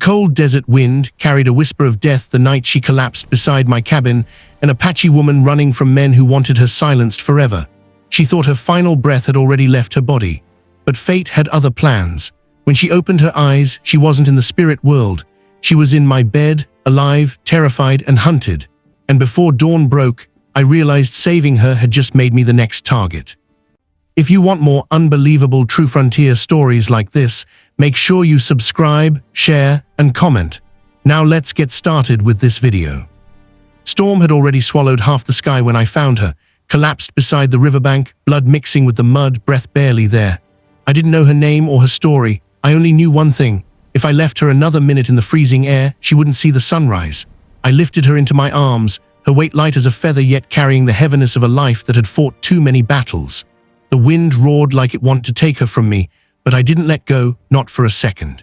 cold desert wind carried a whisper of death the night she collapsed beside my cabin, an Apache woman running from men who wanted her silenced forever. She thought her final breath had already left her body. But fate had other plans. When she opened her eyes, she wasn't in the spirit world. She was in my bed, alive, terrified, and hunted. And before dawn broke, I realized saving her had just made me the next target. If you want more unbelievable True Frontier stories like this, make sure you subscribe, share, and comment. Now let's get started with this video. Storm had already swallowed half the sky when I found her, collapsed beside the riverbank, blood mixing with the mud, breath barely there. I didn't know her name or her story. I only knew one thing. If I left her another minute in the freezing air, she wouldn't see the sunrise. I lifted her into my arms, her weight light as a feather yet carrying the heaviness of a life that had fought too many battles. The wind roared like it wanted to take her from me, but I didn't let go, not for a second.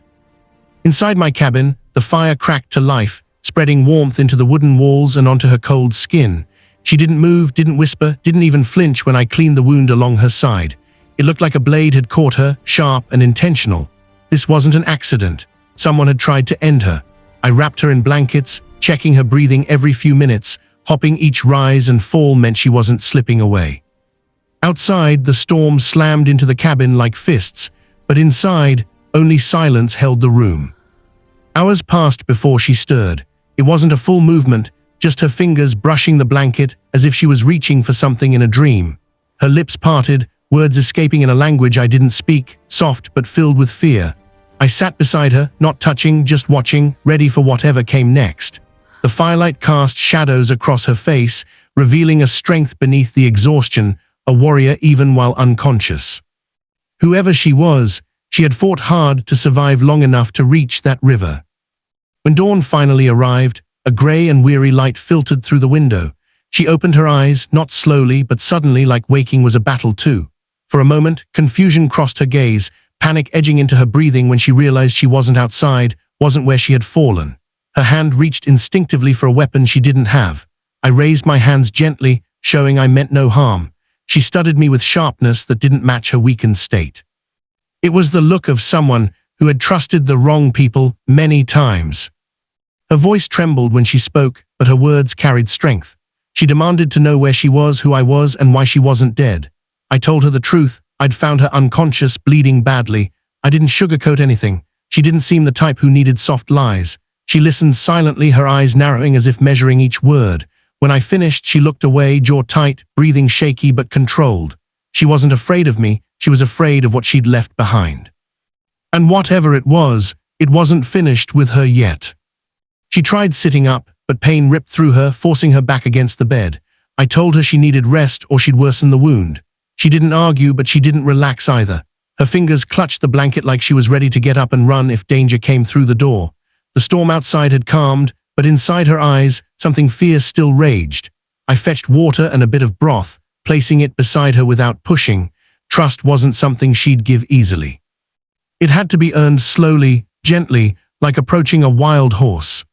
Inside my cabin, the fire cracked to life, spreading warmth into the wooden walls and onto her cold skin. She didn't move, didn't whisper, didn't even flinch when I cleaned the wound along her side. It looked like a blade had caught her, sharp and intentional. This wasn't an accident. Someone had tried to end her. I wrapped her in blankets, checking her breathing every few minutes. Hopping each rise and fall meant she wasn't slipping away. Outside, the storm slammed into the cabin like fists, but inside, only silence held the room. Hours passed before she stirred. It wasn't a full movement, just her fingers brushing the blanket as if she was reaching for something in a dream. Her lips parted, words escaping in a language I didn't speak, soft but filled with fear. I sat beside her, not touching, just watching, ready for whatever came next. The firelight cast shadows across her face, revealing a strength beneath the exhaustion, a warrior even while unconscious. Whoever she was, she had fought hard to survive long enough to reach that river. When dawn finally arrived, a gray and weary light filtered through the window. She opened her eyes, not slowly but suddenly, like waking was a battle too. For a moment, confusion crossed her gaze, panic edging into her breathing when she realized she wasn't outside, wasn't where she had fallen. Her hand reached instinctively for a weapon she didn't have. I raised my hands gently, showing I meant no harm. She studied me with sharpness that didn't match her weakened state. It was the look of someone who had trusted the wrong people many times. Her voice trembled when she spoke, but her words carried strength. She demanded to know where she was, who I was, and why she wasn't dead. I told her the truth. I'd found her unconscious, bleeding badly. I didn't sugarcoat anything. She didn't seem the type who needed soft lies. She listened silently, her eyes narrowing as if measuring each word. When I finished, she looked away, jaw tight, breathing shaky but controlled. She wasn't afraid of me, she was afraid of what she'd left behind. And whatever it wasn't finished with her yet. She tried sitting up, but pain ripped through her, forcing her back against the bed. I told her she needed rest or she'd worsen the wound. She didn't argue, but she didn't relax either. Her fingers clutched the blanket like she was ready to get up and run if danger came through the door. The storm outside had calmed, but inside her eyes, something fierce still raged. I fetched water and a bit of broth, placing it beside her without pushing. Trust wasn't something she'd give easily. It had to be earned slowly, gently, like approaching a wild horse.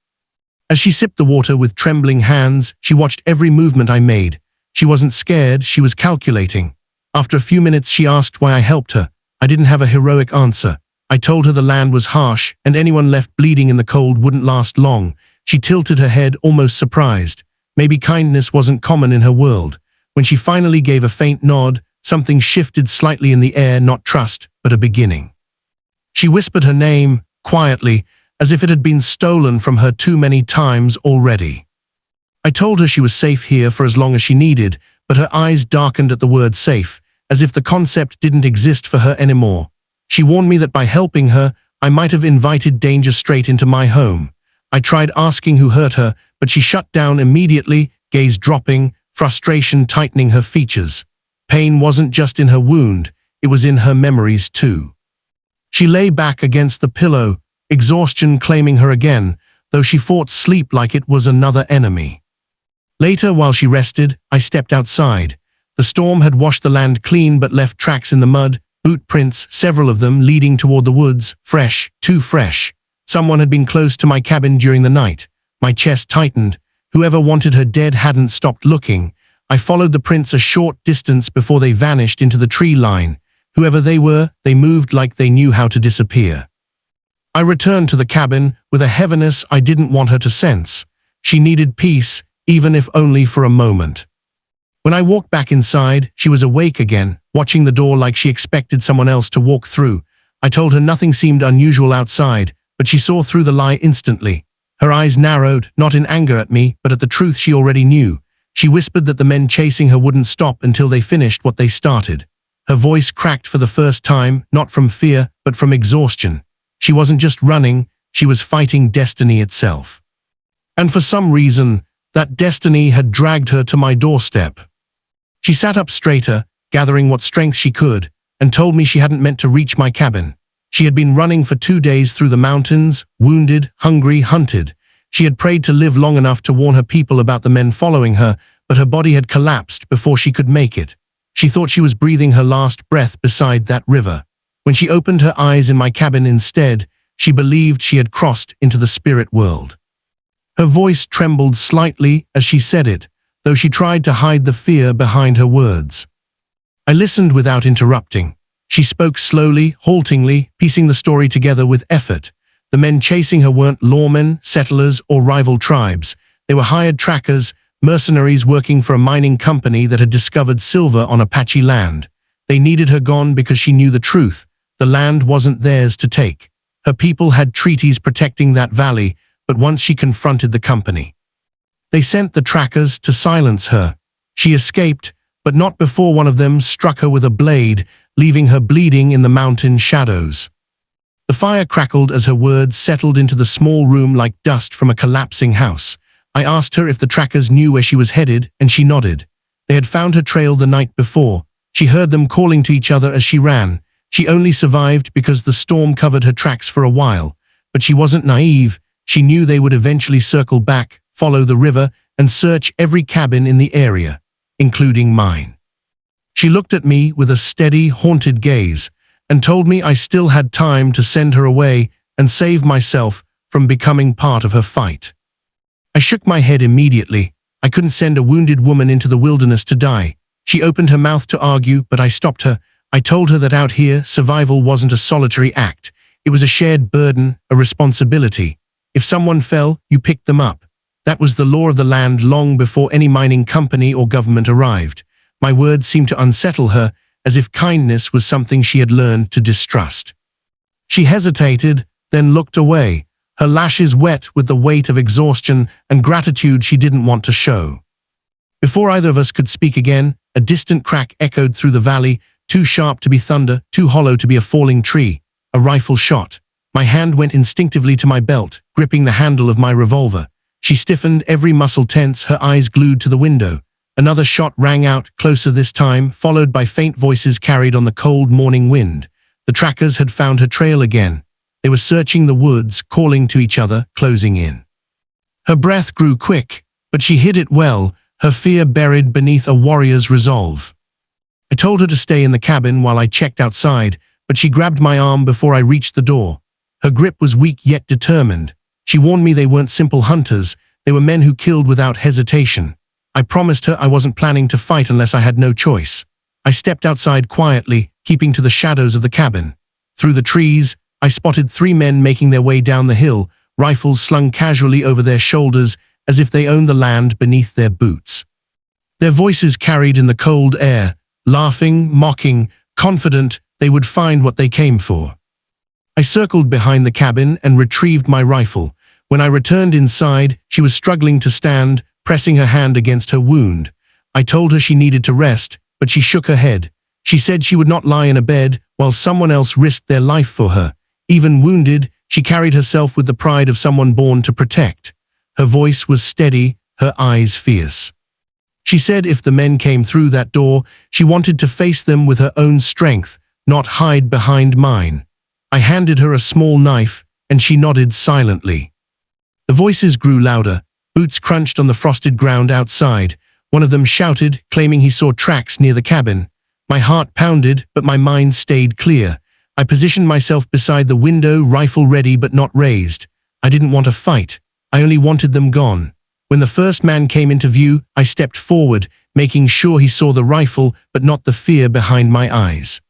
As she sipped the water with trembling hands, she watched every movement I made. She wasn't scared, she was calculating. After a few minutes, she asked why I helped her. I didn't have a heroic answer. I told her the land was harsh, and anyone left bleeding in the cold wouldn't last long. She tilted her head, almost surprised. Maybe kindness wasn't common in her world. When she finally gave a faint nod, something shifted slightly in the air, not trust, but a beginning. She whispered her name, quietly, as if it had been stolen from her too many times already. I told her she was safe here for as long as she needed, but her eyes darkened at the word safe, as if the concept didn't exist for her anymore. She warned me that by helping her, I might have invited danger straight into my home. I tried asking who hurt her, but she shut down immediately, gaze dropping, frustration tightening her features. Pain wasn't just in her wound, it was in her memories too. She lay back against the pillow, exhaustion claiming her again, though she fought sleep like it was another enemy. Later, while she rested, I stepped outside. The storm had washed the land clean but left tracks in the mud, boot prints, several of them leading toward the woods, fresh, too fresh. Someone had been close to my cabin during the night. My chest tightened. Whoever wanted her dead hadn't stopped looking. I followed the prints a short distance before they vanished into the tree line. Whoever they were, they moved like they knew how to disappear. I returned to the cabin with a heaviness I didn't want her to sense. She needed peace, even if only for a moment. When I walked back inside, she was awake again, watching the door like she expected someone else to walk through. I told her nothing seemed unusual outside, but she saw through the lie instantly. Her eyes narrowed, not in anger at me, but at the truth she already knew. She whispered that the men chasing her wouldn't stop until they finished what they started. Her voice cracked for the first time, not from fear, but from exhaustion. She wasn't just running, she was fighting destiny itself. And for some reason, that destiny had dragged her to my doorstep. She sat up straighter, gathering what strength she could, and told me she hadn't meant to reach my cabin. She had been running for 2 days through the mountains, wounded, hungry, hunted. She had prayed to live long enough to warn her people about the men following her, but her body had collapsed before she could make it. She thought she was breathing her last breath beside that river. When she opened her eyes in my cabin instead, she believed she had crossed into the spirit world. Her voice trembled slightly as she said it, though she tried to hide the fear behind her words. I listened without interrupting. She spoke slowly, haltingly, piecing the story together with effort. The men chasing her weren't lawmen, settlers, or rival tribes. They were hired trackers, mercenaries working for a mining company that had discovered silver on Apache land. They needed her gone because she knew the truth. The land wasn't theirs to take. Her people had treaties protecting that valley, but once she confronted the company, they sent the trackers to silence her. She escaped, but not before one of them struck her with a blade, leaving her bleeding in the mountain shadows. The fire crackled as her words settled into the small room like dust from a collapsing house. I asked her if the trackers knew where she was headed, and she nodded. They had found her trail the night before. She heard them calling to each other as she ran. She only survived because the storm covered her tracks for a while. But she wasn't naive. She knew they would eventually circle back, follow the river, and search every cabin in the area, including mine. She looked at me with a steady, haunted gaze, and told me I still had time to send her away and save myself from becoming part of her fight. I shook my head immediately. I couldn't send a wounded woman into the wilderness to die. She opened her mouth to argue, but I stopped her. I told her that out here, survival wasn't a solitary act. It was a shared burden, a responsibility. If someone fell, you picked them up. That was the law of the land long before any mining company or government arrived. My words seemed to unsettle her, as if kindness was something she had learned to distrust. She hesitated, then looked away, her lashes wet with the weight of exhaustion and gratitude she didn't want to show. Before either of us could speak again, a distant crack echoed through the valley, too sharp to be thunder, too hollow to be a falling tree. A rifle shot. My hand went instinctively to my belt, gripping the handle of my revolver. She stiffened, every muscle tense, her eyes glued to the window. Another shot rang out, closer this time, followed by faint voices carried on the cold morning wind. The trackers had found her trail again. They were searching the woods, calling to each other, closing in. Her breath grew quick, but she hid it well, her fear buried beneath a warrior's resolve. I told her to stay in the cabin while I checked outside, but she grabbed my arm before I reached the door. Her grip was weak yet determined. She warned me they weren't simple hunters, they were men who killed without hesitation. I promised her I wasn't planning to fight unless I had no choice. I stepped outside quietly, keeping to the shadows of the cabin. Through the trees, I spotted 3 men making their way down the hill, rifles slung casually over their shoulders as if they owned the land beneath their boots. Their voices carried in the cold air, laughing, mocking, confident they would find what they came for. I circled behind the cabin and retrieved my rifle. When I returned inside, she was struggling to stand, pressing her hand against her wound. I told her she needed to rest, but she shook her head. She said she would not lie in a bed while someone else risked their life for her. Even wounded, she carried herself with the pride of someone born to protect. Her voice was steady, her eyes fierce. She said if the men came through that door, she wanted to face them with her own strength, not hide behind mine. I handed her a small knife, and she nodded silently. The voices grew louder. Boots crunched on the frosted ground outside. One of them shouted, claiming he saw tracks near the cabin. My heart pounded, but my mind stayed clear. I positioned myself beside the window, rifle ready but not raised. I didn't want a fight. I only wanted them gone. When the first man came into view, I stepped forward, making sure he saw the rifle but not the fear behind my eyes.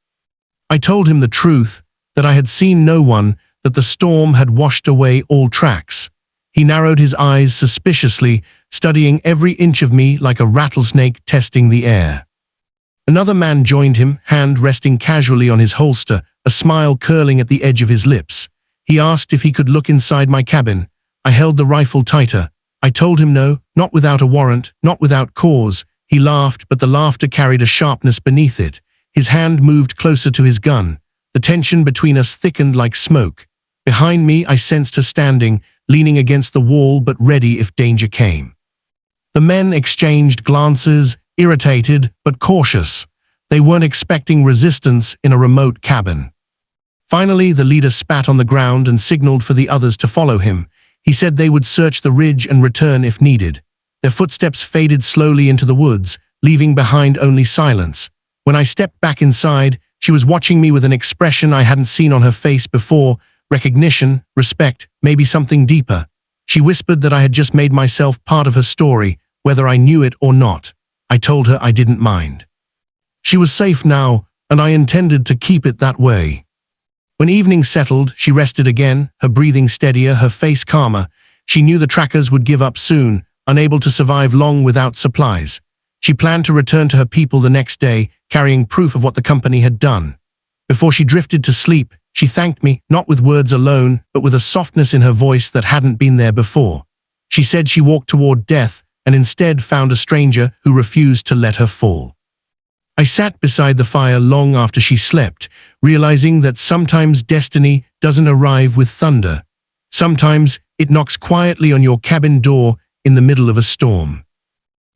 I told him the truth, that I had seen no one, that the storm had washed away all tracks. He narrowed his eyes suspiciously, studying every inch of me like a rattlesnake testing the air. Another man joined him, hand resting casually on his holster, a smile curling at the edge of his lips. He asked if he could look inside my cabin. I held the rifle tighter. I told him no, not without a warrant, not without cause. He laughed, but the laughter carried a sharpness beneath it. His hand moved closer to his gun. The tension between us thickened like smoke. Behind me, I sensed her standing, leaning against the wall but ready if danger came. The men exchanged glances, irritated but cautious. They weren't expecting resistance in a remote cabin. Finally, the leader spat on the ground and signaled for the others to follow him. He said they would search the ridge and return if needed. Their footsteps faded slowly into the woods, leaving behind only silence. When I stepped back inside, she was watching me with an expression I hadn't seen on her face before: recognition, respect, maybe something deeper. She whispered that I had just made myself part of her story, whether I knew it or not. I told her I didn't mind. She was safe now, and I intended to keep it that way. When evening settled, she rested again, her breathing steadier, her face calmer. She knew the trackers would give up soon, unable to survive long without supplies. She planned to return to her people the next day, carrying proof of what the company had done. Before she drifted to sleep, she thanked me, not with words alone, but with a softness in her voice that hadn't been there before. She said she walked toward death and instead found a stranger who refused to let her fall. I sat beside the fire long after she slept, realizing that sometimes destiny doesn't arrive with thunder. Sometimes it knocks quietly on your cabin door in the middle of a storm.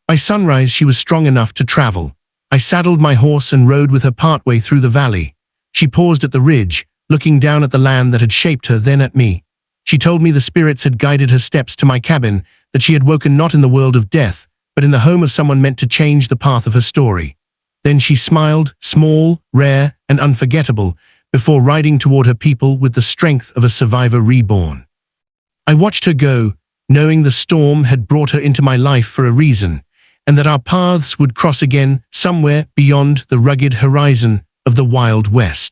By sunrise, she was strong enough to travel. I saddled my horse and rode with her partway through the valley. She paused at the ridge, looking down at the land that had shaped her, then at me. She told me the spirits had guided her steps to my cabin, that she had woken not in the world of death, but in the home of someone meant to change the path of her story. Then she smiled, small, rare, and unforgettable, before riding toward her people with the strength of a survivor reborn. I watched her go, knowing the storm had brought her into my life for a reason, and that our paths would cross again somewhere beyond the rugged horizon of the Wild West.